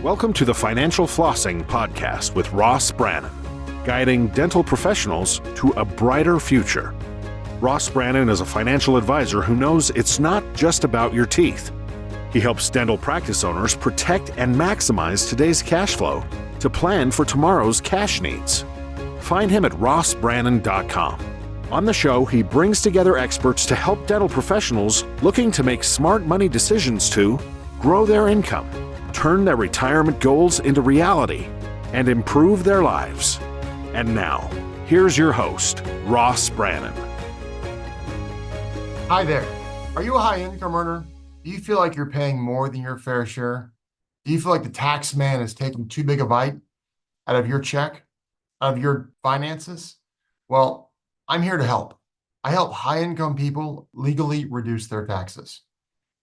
Welcome to the Financial Flossing podcast with Ross Brannon, guiding dental professionals to a brighter future. Ross Brannon is a financial advisor who knows it's not just about your teeth. He helps dental practice owners protect and maximize today's cash flow to plan for tomorrow's cash needs. Find him at rossbrannon.com. On the show, he brings together experts to help dental professionals looking to make smart money decisions to grow their income, turn their retirement goals into reality, and improve their lives. And now, here's your host, Ross Brannon. Hi there. Are you a high-income earner? Do you feel like you're paying more than your fair share? Do you feel like the tax man is taking too big a bite out of your check, out of your finances? Well, I'm here to help. I help high-income people legally reduce their taxes,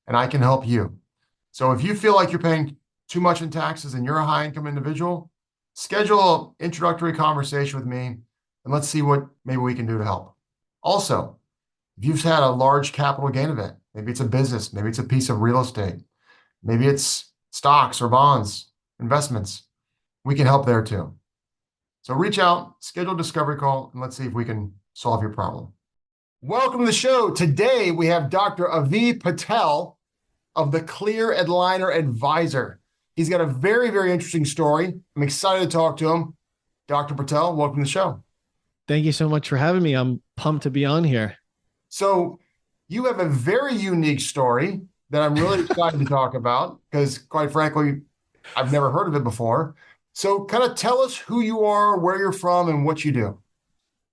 and I can help you. So if you feel like you're paying too much in taxes and you're a high-income individual, schedule an introductory conversation with me, and let's see what maybe we can do to help. Also, if you've had a large capital gain event, maybe it's a business, maybe it's a piece of real estate, maybe it's stocks or bonds, investments, we can help there too. So reach out, schedule a discovery call, and let's see if we can solve your problem. Welcome to the show. Today we have Dr. Avi Patel of the Clear Aligner Advisor. He's got a very, very interesting story. I'm excited to talk to him. Dr. Patel, welcome to the show. Thank you so much for having me. I'm pumped to be on here. So you have a very unique story that I'm really excited to talk about because, quite frankly, I've never heard of it before. So kind of tell us who you are, where you're from, and what you do.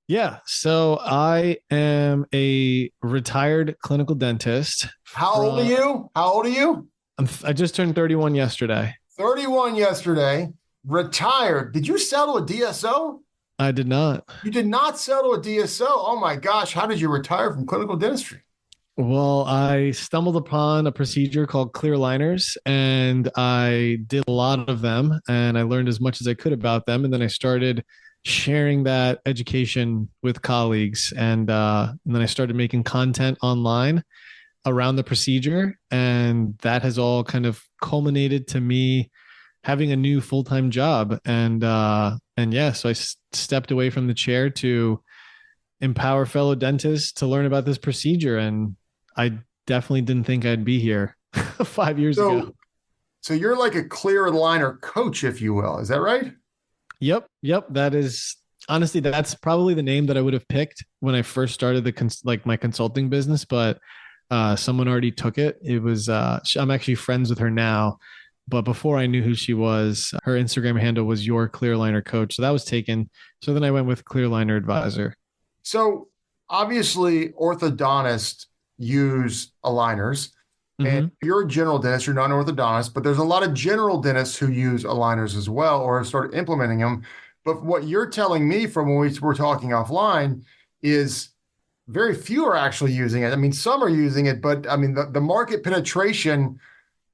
Yeah. So I am a retired clinical dentist. How old are you? How old are you? I just turned 31 yesterday. 31 yesterday, retired. Did you sell to a DSO? I did not. You did not sell to a DSO? Oh my gosh. How did you retire from clinical dentistry? Well, I stumbled upon a procedure called clear aligners, and I did a lot of them, and I learned as much as I could about them. And then I started sharing that education with colleagues, and then I started making content online around the procedure, and that has all kind of culminated to me having a new full-time job. And yeah, so I stepped away from the chair to empower fellow dentists to learn about this procedure, and I definitely didn't think I'd be here 5 years ago. So you're like a clear aligner coach, if you will. Is that right? Yep. That is honestly, that's probably the name that I would have picked when I first started my consulting business, but someone already took it. It was, I'm actually friends with her now, but before I knew who she was, her Instagram handle was Your Clear Aligner Coach. So that was taken. So then I went with Clear Aligner Advisor. So obviously orthodontists use aligners. And you're a general dentist, you're not an orthodontist, but there's a lot of general dentists who use aligners as well or have started implementing them. But what you're telling me from when we were talking offline is very few are actually using it. I mean, some are using it, but I mean, the market penetration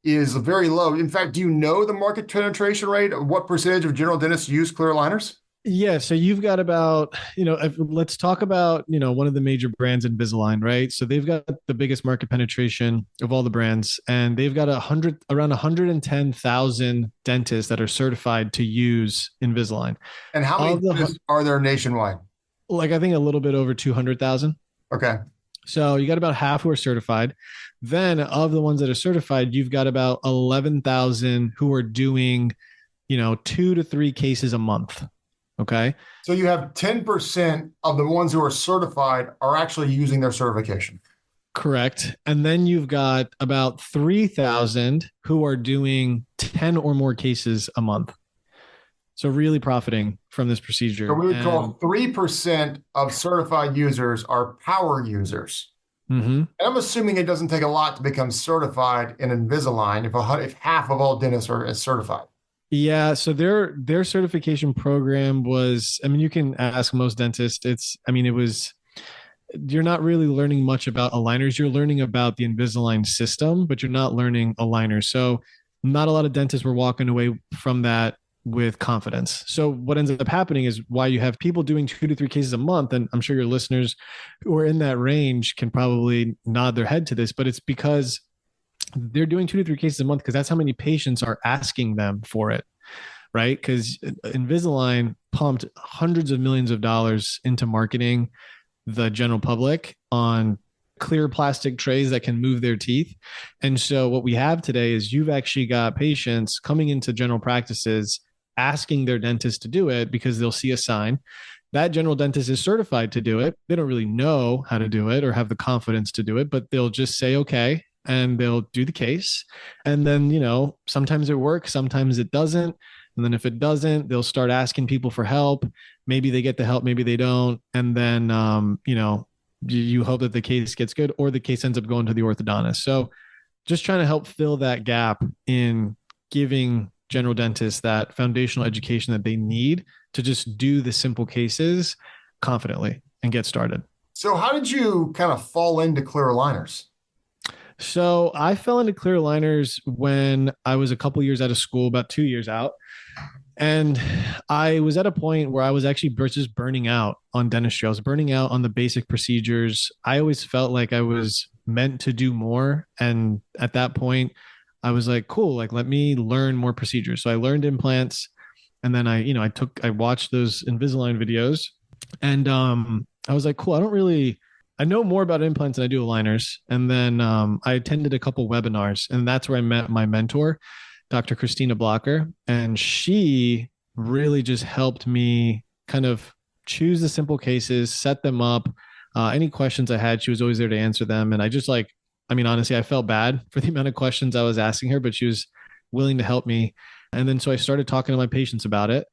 is very low. In fact, do you know the market penetration rate? What percentage of general dentists use clear aligners? Yeah. So you've got about, let's talk about, one of the major brands, Invisalign, right? So they've got the biggest market penetration of all the brands, and they've got around 110,000 dentists that are certified to use Invisalign. And how many dentists are there nationwide? Like, I think a little bit over 200,000. Okay. So you got about half who are certified. Then of the ones that are certified, you've got about 11,000 who are doing, 2 to 3 cases a month. Okay. So you have 10% of the ones who are certified are actually using their certification. Correct. And then you've got about 3,000 who are doing 10 or more cases a month. So really profiting from this procedure. So we would call 3% of certified users are power users. And I'm assuming it doesn't take a lot to become certified in Invisalign if half of all dentists are certified. Yeah. So their certification program was, you can ask most dentists. You're not really learning much about aligners. You're learning about the Invisalign system, but you're not learning aligners. So not a lot of dentists were walking away from that with confidence. So what ends up happening is why you have people doing 2 to 3 cases a month. And I'm sure your listeners who are in that range can probably nod their head to this, but it's because they're doing 2 to 3 cases a month because that's how many patients are asking them for it, right? Because Invisalign pumped hundreds of millions of dollars into marketing the general public on clear plastic trays that can move their teeth. And so what we have today is you've actually got patients coming into general practices asking their dentist to do it because they'll see a sign. That general dentist is certified to do it. They don't really know how to do it or have the confidence to do it, but they'll just say, okay, and they'll do the case. And then, sometimes it works, sometimes it doesn't. And then if it doesn't, they'll start asking people for help. Maybe they get the help, maybe they don't. And then, you hope that the case gets good or the case ends up going to the orthodontist. So just trying to help fill that gap in giving general dentists that foundational education that they need to just do the simple cases confidently and get started. So how did you kind of fall into clear aligners? So I fell into clear aligners when I was a couple years out of school, about 2 years out. And I was at a point where I was actually just burning out on dentistry. I was burning out on the basic procedures. I always felt like I was meant to do more. And at that point, I was like, cool, like let me learn more procedures. So I learned implants. And then I watched those Invisalign videos. And I was like, cool, I know more about implants than I do aligners. And then I attended a couple webinars, and that's where I met my mentor, Dr. Christina Blocker. And she really just helped me kind of choose the simple cases, set them up. Any questions I had, she was always there to answer them. And honestly, I felt bad for the amount of questions I was asking her, but she was willing to help me. And then so I started talking to my patients about it.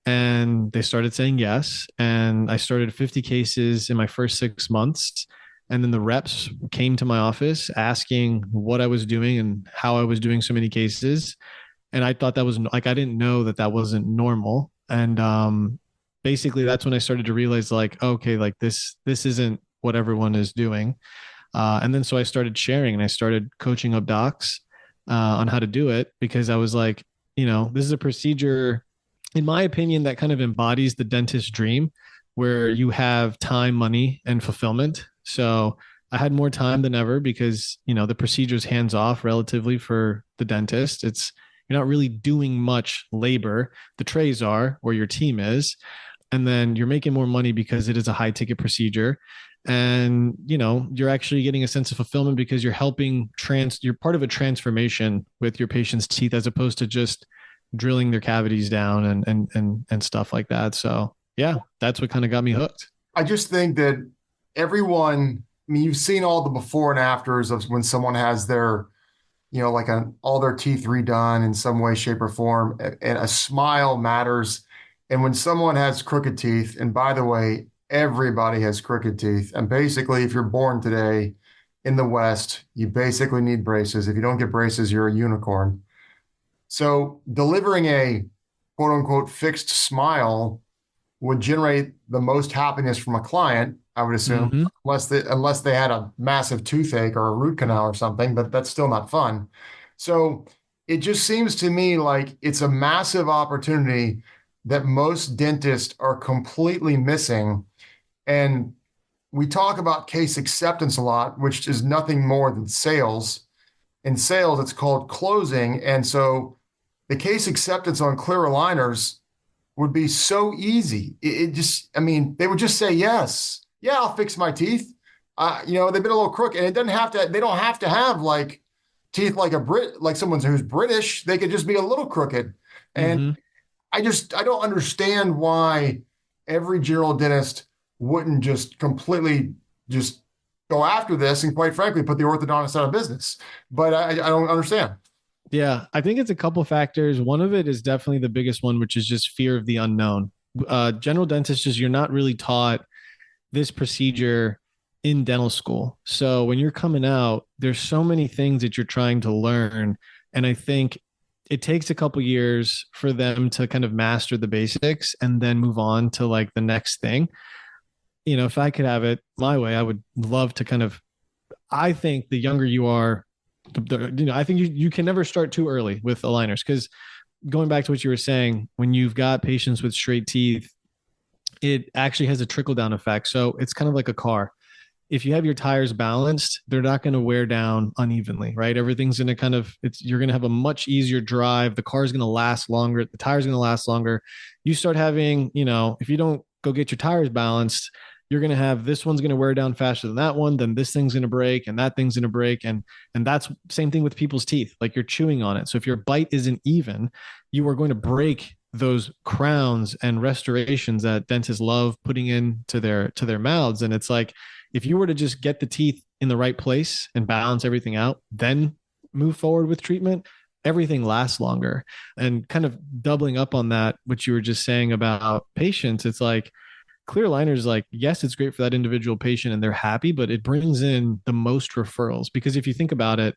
And they started saying yes. And I started 50 cases in my first 6 months. And then the reps came to my office asking what I was doing and how I was doing so many cases. And I thought that was like, I didn't know that wasn't normal. And basically that's when I started to realize like, okay, like this isn't what everyone is doing. And then so I started sharing and I started coaching up docs on how to do it, because I was like, this is a procedure, in my opinion, that kind of embodies the dentist dream, where you have time, money, and fulfillment. So I had more time than ever because, the procedure's hands off relatively for the dentist. You're not really doing much labor. The trays are where your team is. And then you're making more money because it is a high ticket procedure. And, you're actually getting a sense of fulfillment because you're helping you're part of a transformation with your patient's teeth, as opposed to just drilling their cavities down and stuff like that. So yeah, that's what kind of got me hooked. I just think that everyone, you've seen all the before and afters of when someone has their, all their teeth redone in some way, shape, or form, and a smile matters. And when someone has crooked teeth, and by the way, everybody has crooked teeth. And basically, if you're born today in the West, you basically need braces. If you don't get braces, you're a unicorn. So delivering a quote unquote fixed smile would generate the most happiness from a client, I would assume, unless they had a massive toothache or a root canal or something, but that's still not fun. So it just seems to me like it's a massive opportunity that most dentists are completely missing. And we talk about case acceptance a lot, which is nothing more than sales. In sales, it's called closing. And so the case acceptance on clear aligners would be so easy. They would just say, yes, yeah, I'll fix my teeth. They've been a little crooked, and they don't have to have like teeth like like someone who's British. They could just be a little crooked. And I don't understand why every general dentist wouldn't just completely just go after this and, quite frankly, put the orthodontist out of business. But I don't understand. Yeah, I think it's a couple factors. One of it is definitely the biggest one, which is just fear of the unknown. General dentists, you're not really taught this procedure in dental school. So when you're coming out, there's so many things that you're trying to learn. And I think it takes a couple years for them to kind of master the basics and then move on to like the next thing. If I could have it my way, I would love to I think the younger you are, I think you can never start too early with aligners, because going back to what you were saying, when you've got patients with straight teeth, it actually has a trickle down effect. So it's kind of like a car. if you have your tires balanced, they're not going to wear down unevenly, right? Everything's going to you're going to have a much easier drive. The car is going to last longer. The tires going to last longer. You start having, if you don't go get your tires balanced, you're going to have this one's going to wear down faster than that one. Then this thing's going to break and that thing's going to break. And that's same thing with people's teeth. Like you're chewing on it. So if your bite isn't even, you are going to break those crowns and restorations that dentists love putting into their mouths. And it's like, if you were to just get the teeth in the right place and balance everything out, then move forward with treatment, everything lasts longer. And kind of doubling up on that, what you were just saying about patients, it's like clear aligners, like, yes, it's great for that individual patient and they're happy, but it brings in the most referrals. Because if you think about it,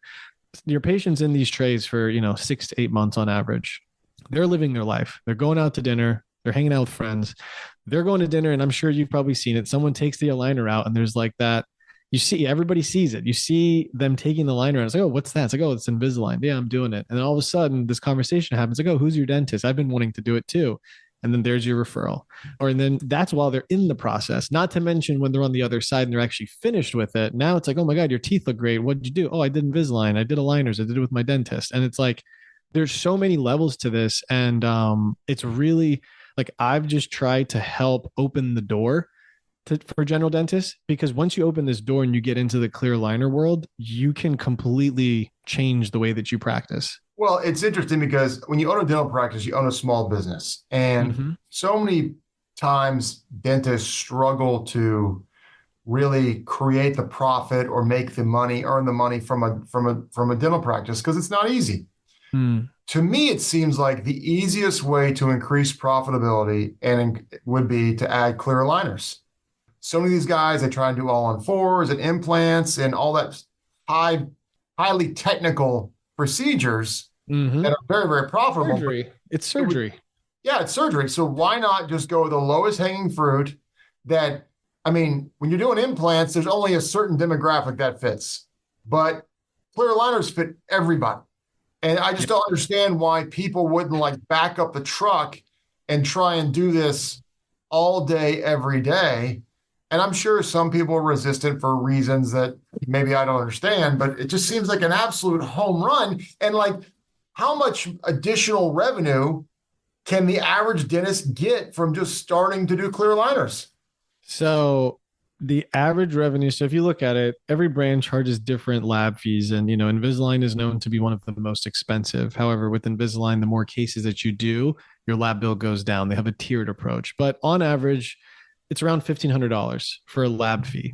your patients in these trays for, 6 to 8 months on average, they're living their life. They're going out to dinner. They're hanging out with friends. They're going to dinner, and I'm sure you've probably seen it. Someone takes the aligner out, and there's like that. You see, everybody sees it. You see them taking the aligner out. It's like, oh, what's that? It's like, oh, it's Invisalign. Yeah, I'm doing it. And then all of a sudden, this conversation happens. Like, oh, who's your dentist? I've been wanting to do it too. And then there's your referral. And then that's while they're in the process. Not to mention when they're on the other side and they're actually finished with it. Now it's like, oh my God, your teeth look great. What did you do? Oh, I did Invisalign. I did aligners. I did it with my dentist. And it's like, there's so many levels to this. And it's really like, I've just tried to help open the door for general dentists, because once you open this door and you get into the clear aligner world, you can completely change the way that you practice. Well, it's interesting because when you own a dental practice, you own a small business. And so many times dentists struggle to really create the profit or make the money, earn the money from a dental practice, because it's not easy. To me, it seems like the easiest way to increase profitability would be to add clear aligners. So many of these guys, they try and do all on fours and implants and all that highly technical procedures that are very, very profitable. Surgery. It's surgery. It's surgery. So why not just go with the lowest hanging fruit that, when you're doing implants, there's only a certain demographic that fits, but clear aligners fit everybody. And I just don't understand why people wouldn't back up the truck and try and do this all day, every day. And I'm sure some people are resistant for reasons that maybe I don't understand, but it just seems like an absolute home run. And how much additional revenue can the average dentist get from just starting to do clear aligners? So the average revenue, so if you look at it, every brand charges different lab fees. And, Invisalign is known to be one of the most expensive. However, with Invisalign, the more cases that you do, your lab bill goes down. They have a tiered approach. But on average, it's around $1,500 for a lab fee.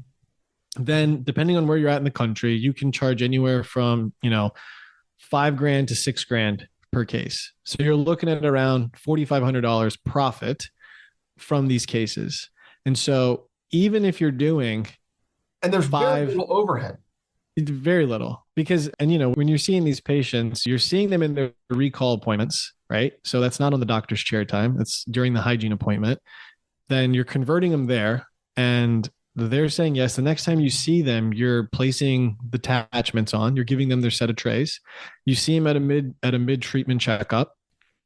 Then, depending on where you're at in the country, you can charge anywhere from, $5,000 to $6,000 per case. So you're looking at around $4,500 profit from these cases. And so even if you're doing, and there's very little overhead, very little, because, when you're seeing these patients, you're seeing them in their recall appointments, right? So that's not on the doctor's chair time. That's during the hygiene appointment. Then you're converting them there, and they're saying yes. The next time you see them, you're placing the attachments on, you're giving them their set of trays. You see them at a mid treatment checkup,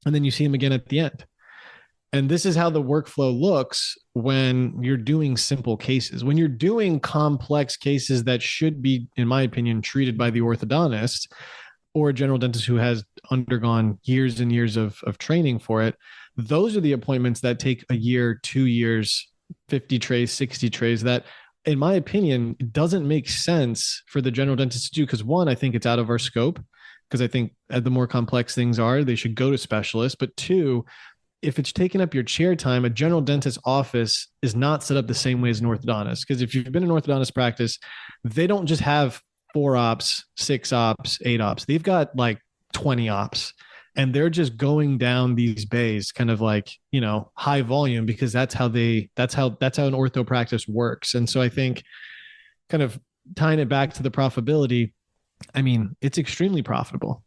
and then you see them again at the end. And this is how the workflow looks when you're doing simple cases. When you're doing complex cases that should be, in my opinion, treated by the orthodontist or a general dentist who has undergone years and years of training for it, those are the appointments that take a year, 2 years, 50 trays, 60 trays, that, in my opinion, doesn't make sense for the general dentist to do. Because one, I think it's out of our scope, because I think the more complex things are, they should go to specialists. But two, if it's taking up your chair time, a general dentist office is not set up the same way as an orthodontist. Because if you've been in an orthodontist practice, they don't just have 4 ops, 6 ops, 8 ops. They've got 20 ops. And they're just going down these bays kind of high volume, because that's how an ortho practice works. And so I think kind of tying it back to the profitability, it's extremely profitable.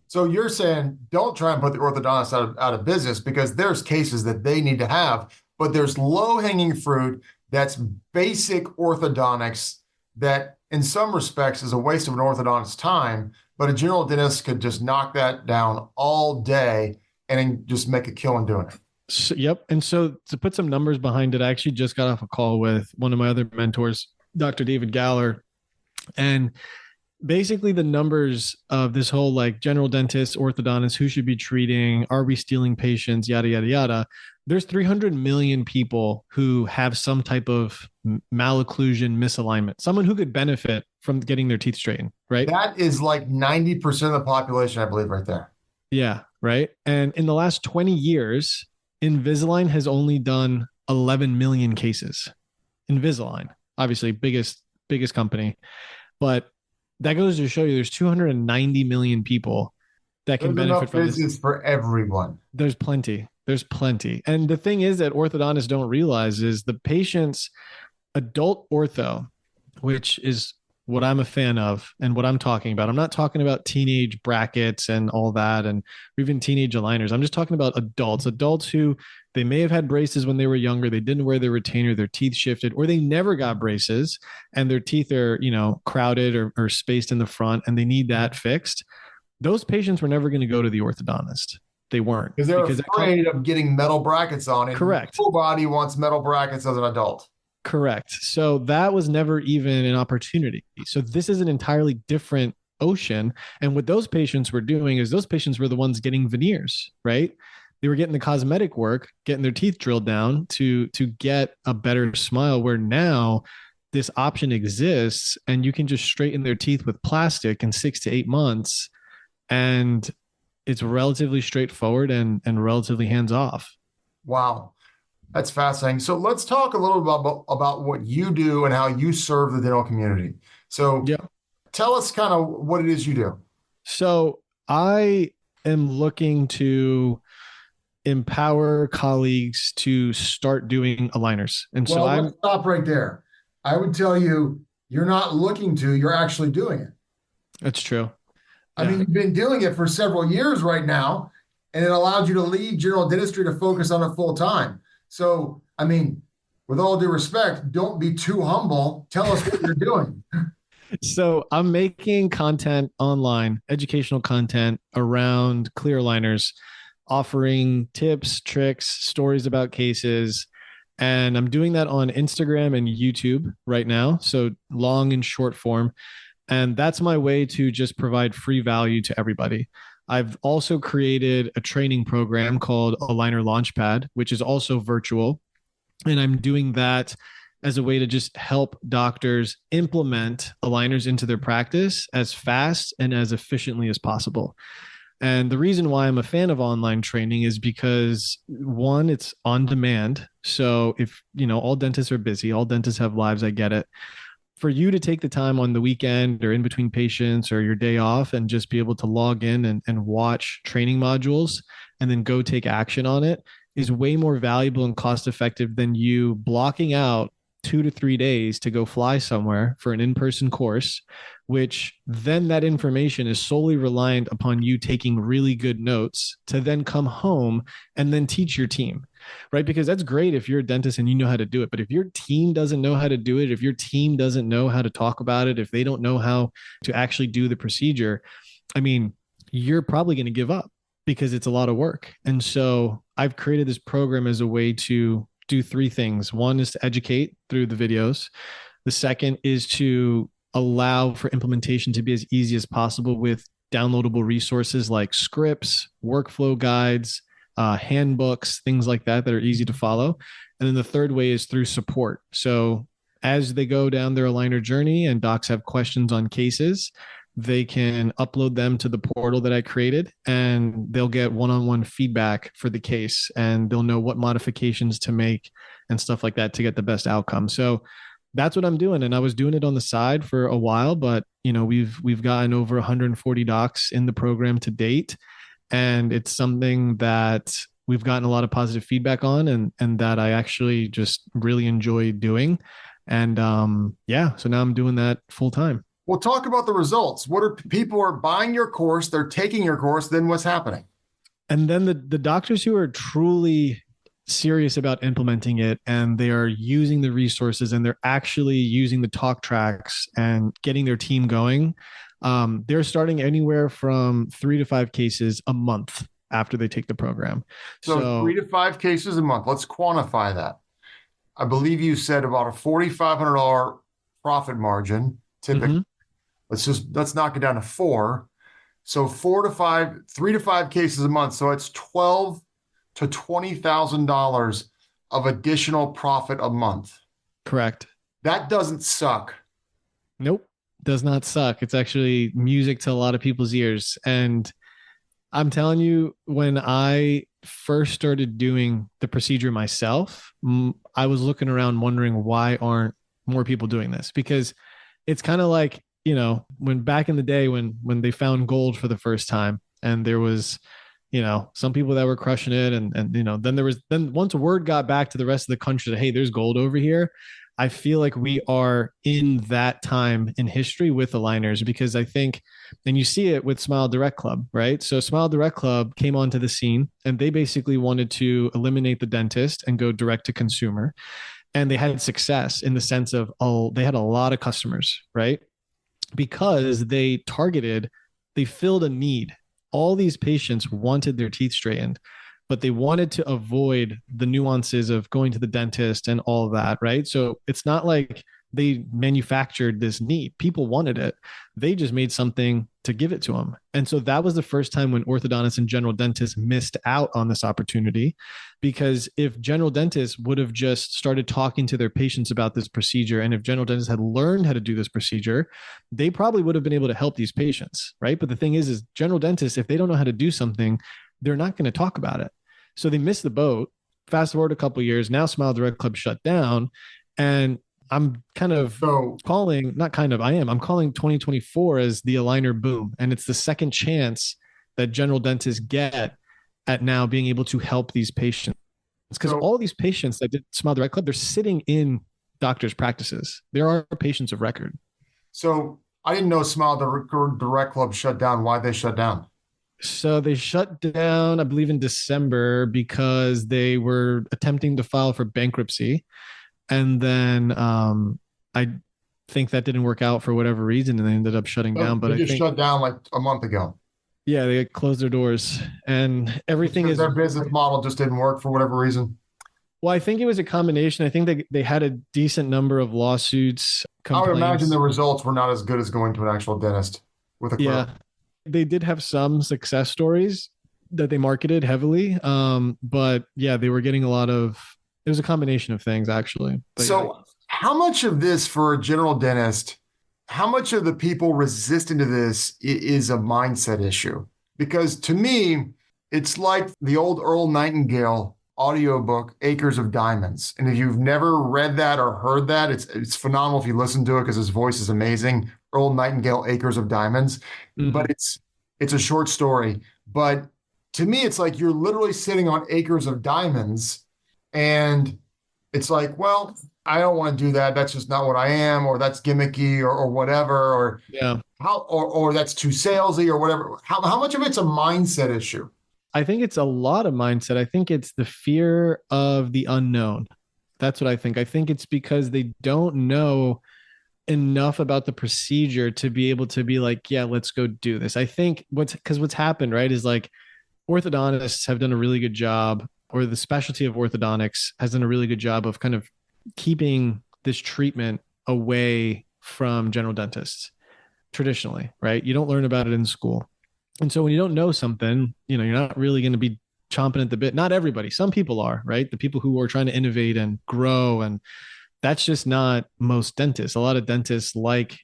So you're saying don't try and put the orthodontist out of business, because there's cases that they need to have, but there's low hanging fruit that's basic orthodontics that in some respects is a waste of an orthodontist's time. But a general dentist could just knock that down all day and just make a killing doing it. So, yep. And so to put some numbers behind it, I actually just got off a call with one of my other mentors Dr. David Galler. And basically the numbers of this whole like general dentists, orthodontists, who should be treating, are we stealing patients, yada, yada, yada. There's 300 million people who have some type of malocclusion, misalignment, someone who could benefit from getting their teeth straightened, right? That is like 90% of the population, I believe, right there. Yeah, right. And in the last 20 years, Invisalign has only done 11 million cases. Invisalign, obviously biggest company, but that goes to show you there's 290 million people that can There's benefit enough from this. business for everyone. There's plenty. There's plenty. And the thing is that orthodontists don't realize is the patient's adult ortho, which is what I'm a fan of and what I'm talking about. I'm not talking about teenage brackets and all that, and even teenage aligners. I'm just talking about adults who they may have had braces when they were younger. They didn't wear their retainer, their teeth shifted, or they never got braces and their teeth are, crowded or spaced in the front and they need that fixed. Those patients were never going to go to the orthodontist. They weren't. Because they're afraid of getting metal brackets on it. Correct. Nobody wants metal brackets as an adult. Correct. So that was never even an opportunity. So this is an entirely different ocean. And what those patients were doing is those patients were the ones getting veneers, right? They were getting the cosmetic work, getting their teeth drilled down to get a better smile, where now this option exists and you can just straighten their teeth with plastic in 6 to 8 months. And it's relatively straightforward and relatively hands-off. Wow. That's fascinating. So let's talk a little bit about what you do and how you serve the dental community. So tell us kind of what it is you do. So I am looking to empower colleagues to start doing aligners. And so let's stop right there. I would tell you, you're not looking to, you're actually doing it. That's true. I mean, you've been doing it for several years right now, and it allowed you to leave general dentistry to focus on it full time. So, I mean, with all due respect, don't be too humble. Tell us what you're doing. So I'm making content online, educational content around clear aligners, offering tips, tricks, stories about cases. And I'm doing that on Instagram and YouTube right now. So long and short form. And that's my way to just provide free value to everybody. I've also created a training program called Aligner Launchpad, which is also virtual. And I'm doing that as a way to just help doctors implement aligners into their practice as fast and as efficiently as possible. And the reason why I'm a fan of online training is because, one, it's on demand. So if, all dentists are busy, all dentists have lives, I get it. For you to take the time on the weekend or in between patients or your day off and just be able to log in and watch training modules and then go take action on it is way more valuable and cost effective than you blocking out 2 to 3 days to go fly somewhere for an in-person course, which then that information is solely reliant upon you taking really good notes to then come home and then teach your team. Right? Because that's great if you're a dentist and you know how to do it. But if your team doesn't know how to do it, if your team doesn't know how to talk about it, if they don't know how to actually do the procedure, I mean, you're probably going to give up because it's a lot of work. And so I've created this program as a way to do 3 things. One is to educate through the videos. The second is to allow for implementation to be as easy as possible with downloadable resources like scripts, workflow guides, handbooks, things like that are easy to follow. And then the third way is through support. So as they go down their aligner journey and docs have questions on cases, they can upload them to the portal that I created and they'll get one-on-one feedback for the case and they'll know what modifications to make and stuff like that to get the best outcome. So that's what I'm doing. And I was doing it on the side for a while, but we've gotten over 140 docs in the program to date. And it's something that we've gotten a lot of positive feedback on and that I actually just really enjoy doing. And so now I'm doing that full time. Well, talk about the results. What are people are buying your course, they're taking your course, then what's happening? And then the doctors who are truly serious about implementing it and they are using the resources and they're actually using the talk tracks and getting their team going, they're starting anywhere from 3 to 5 cases a month after they take the program. So 3 to 5 cases a month. Let's quantify that. I believe you said about a $4,500 profit margin, typically. Let's knock it down to 4. So 3 to 5 cases a month. So it's $12,000 to $20,000 of additional profit a month. Correct. That doesn't suck. Nope. Does not suck. It's actually music to a lot of people's ears. And I'm telling you, when I first started doing the procedure myself, I was looking around wondering why aren't more people doing this? Because it's kind of like, when back in the day when they found gold for the first time, and there was, some people that were crushing it, and then once word got back to the rest of the country that, hey, there's gold over here, I feel like we are in that time in history with aligners, because I think, and you see it with Smile Direct Club, right? So Smile Direct Club came onto the scene, and they basically wanted to eliminate the dentist and go direct to consumer. And they had success in the sense of, they had a lot of customers, right? Because they filled a need. All these patients wanted their teeth straightened, but they wanted to avoid the nuances of going to the dentist and all of that, right? So it's not like they manufactured this need. People wanted it. They just made something to give it to them. And so that was the first time when orthodontists and general dentists missed out on this opportunity, because if general dentists would have just started talking to their patients about this procedure, and if general dentists had learned how to do this procedure, they probably would have been able to help these patients, right? But the thing is general dentists, if they don't know how to do something, they're not going to talk about it. So they missed the boat. Fast forward a couple of years, now Smile Direct Club shut down, and I'm kind of calling 2024 as the aligner boom. And it's the second chance that general dentists get at now being able to help these patients. Because all these patients that did Smile Direct Club, they're sitting in doctors' practices. There are patients of record. So I didn't know Smile Direct Club shut down. Why they shut down? So they shut down, I believe, in December because they were attempting to file for bankruptcy. And then I think that didn't work out for whatever reason, and they ended up shutting down. But they just shut down like a month ago. Yeah, they closed their doors, and everything their business model just didn't work for whatever reason. Well, I think it was a combination. I think they had a decent number of lawsuits. Complaints. I would imagine the results were not as good as going to an actual dentist with a clerk. Yeah, they did have some success stories that they marketed heavily. But yeah, they were getting a lot of. It was a combination of things, actually. But so how much of this for a general dentist, how much of the people resistant to this is a mindset issue? Because to me, it's like the old Earl Nightingale audiobook, Acres of Diamonds. And if you've never read that or heard that, it's phenomenal if you listen to it because his voice is amazing. Earl Nightingale, Acres of Diamonds. Mm-hmm. But it's a short story. But to me, it's like you're literally sitting on acres of diamonds. And it's like, well, I don't want to do that. That's just not what I am, or that's gimmicky or whatever, or or that's too salesy or whatever. How much of it's a mindset issue? I think it's a lot of mindset. I think it's the fear of the unknown. That's what I think. I think it's because they don't know enough about the procedure to be able to be like, yeah, let's go do this. I think what's happened, right, is like orthodontists have done a really good job, or the specialty of orthodontics has done a really good job of kind of keeping this treatment away from general dentists traditionally, right? You don't learn about it in school. And so when you don't know something, you're not really going to be chomping at the bit. Not everybody. Some people are, right? The people who are trying to innovate and grow. And that's just not most dentists. A lot of dentists like,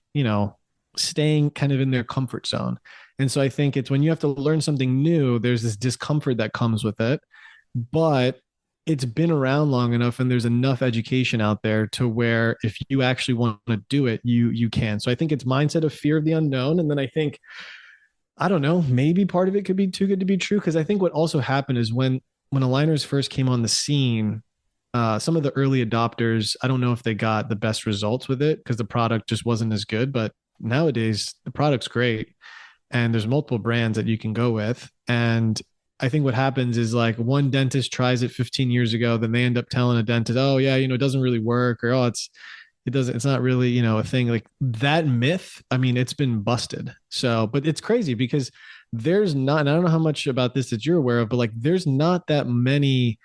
staying kind of in their comfort zone. And so I think it's when you have to learn something new, there's this discomfort that comes with it. But it's been around long enough, and there's enough education out there to where if you actually want to do it, you can. So I think it's mindset of fear of the unknown. And then I think, I don't know, maybe part of it could be too good to be true. Because I think what also happened is when aligners first came on the scene, some of the early adopters, I don't know if they got the best results with it because the product just wasn't as good. But nowadays, the product's great, and there's multiple brands that you can go with. And I think what happens is like one dentist tries it 15 years ago, then they end up telling a dentist, oh yeah, it doesn't really work, or it's not really, a thing. Like that myth, I mean, it's been busted. So, but it's crazy because there's not, and I don't know how much about this that you're aware of, but like there's not that many,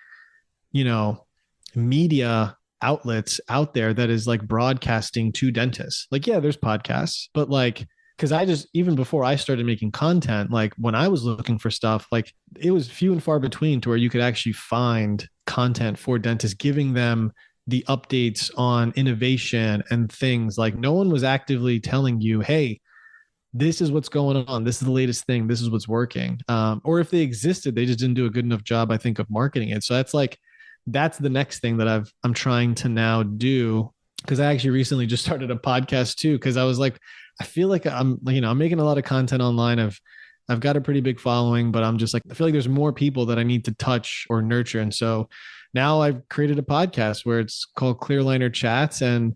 media outlets out there that is like broadcasting to dentists. Like, yeah, there's podcasts, but like, because I just, even before I started making content, like when I was looking for stuff, like it was few and far between to where you could actually find content for dentists, giving them the updates on innovation and things. Like no one was actively telling you, hey, this is what's going on. This is the latest thing. This is what's working. Or if they existed, they just didn't do a good enough job, I think, of marketing it. So that's the next thing that I'm trying to now do. Cause I actually recently just started a podcast too. Cause I was like, I feel like I'm making a lot of content online. I've got a pretty big following, but I'm just like, I feel like there's more people that I need to touch or nurture. And so now I've created a podcast where it's called Clear Liner Chats. And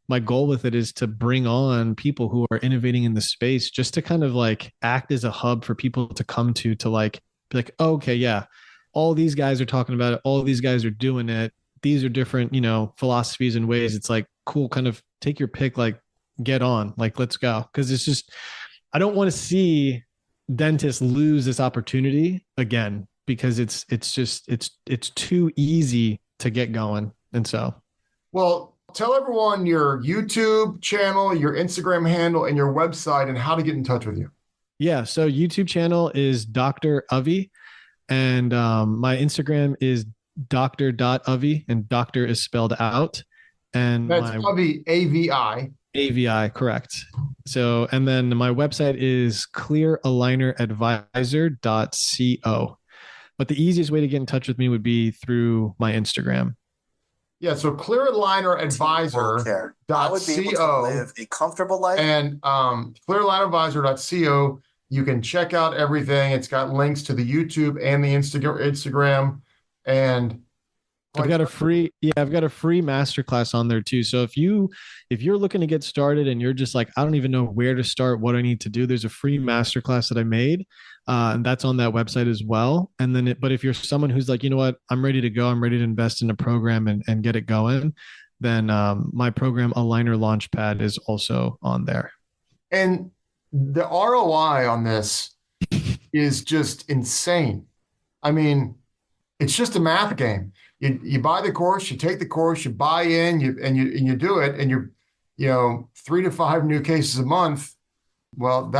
my goal with it is to bring on people who are innovating in the space, just to kind of like act as a hub for people to come to like, be like, oh, okay, yeah, all these guys are talking about it. All these guys are doing it. These are different, philosophies and ways. It's like, cool, kind of take your pick, like get on, like, let's go. Cause it's just, I don't want to see dentists lose this opportunity again, because it's too easy to get going. And so, well, tell everyone your YouTube channel, your Instagram handle, and your website, and how to get in touch with you. Yeah. So YouTube channel is Dr. Avi, and my Instagram is dr.avi, and doctor is spelled out. And that's Avi, AVI. AVI, correct. So, and then my website is clearalineradvisor.co. But the easiest way to get in touch with me would be through my Instagram. Yeah, so clearalineradvisor.co. I would be able to live a comfortable life. And clearalineradvisor.co, you can check out everything. It's got links to the YouTube and the Instagram. And I've got a free masterclass on there too. So if you're looking to get started and you're just like, I don't even know where to start, what I need to do, there's a free masterclass that I made. And that's on that website as well. And then, but if you're someone who's like, you know what, I'm ready to go, I'm ready to invest in a program and get it going, then my program, Aligner Launchpad, is also on there. And the ROI on this is just insane. I mean, it's just a math game. You buy the course, you take the course, you buy in, you do it, and you're 3 to 5 new cases a month. Well,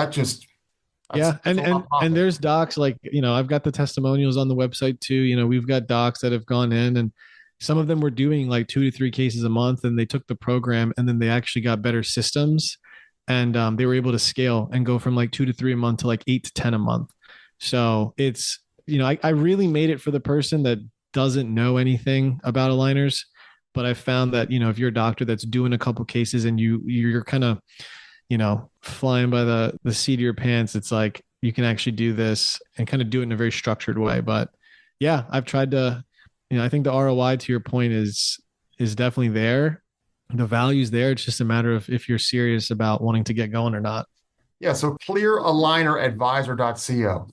and there's docs like, I've got the testimonials on the website too. We've got docs that have gone in, and some of them were doing like 2 to 3 cases a month, and they took the program and then they actually got better systems, and they were able to scale and go from like 2 to 3 a month to like 8 to 10 a month. So it's, I really made it for the person that doesn't know anything about aligners, but I found that, if you're a doctor that's doing a couple cases and you're kind of, flying by the seat of your pants, it's like, you can actually do this and kind of do it in a very structured way. But yeah, I've tried to, I think the ROI, to your point, is definitely there. The value's there. It's just a matter of if you're serious about wanting to get going or not. Yeah. So clearalineradvisor.co.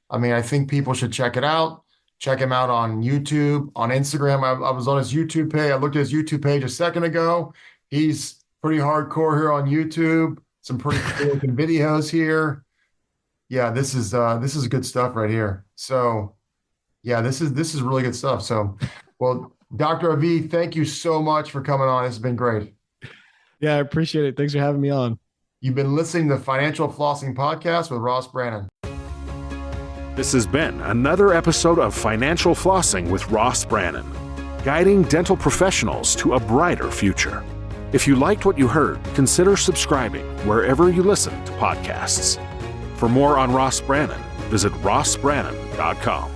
I mean, I think people should check it out. Check him out on YouTube, on Instagram. I was on his YouTube page. I looked at his YouTube page a second ago. He's pretty hardcore here on YouTube. Some pretty cool looking videos here. Yeah, this is good stuff right here. So yeah, this is really good stuff. So, well, Dr. Avi, thank you so much for coming on. This has been great. Yeah, I appreciate it. Thanks for having me on. You've been listening to the Financial Flossing Podcast with Ross Brannon. This has been another episode of Financial Flossing with Ross Brannon, guiding dental professionals to a brighter future. If you liked what you heard, consider subscribing wherever you listen to podcasts. For more on Ross Brannon, visit rossbrannon.com.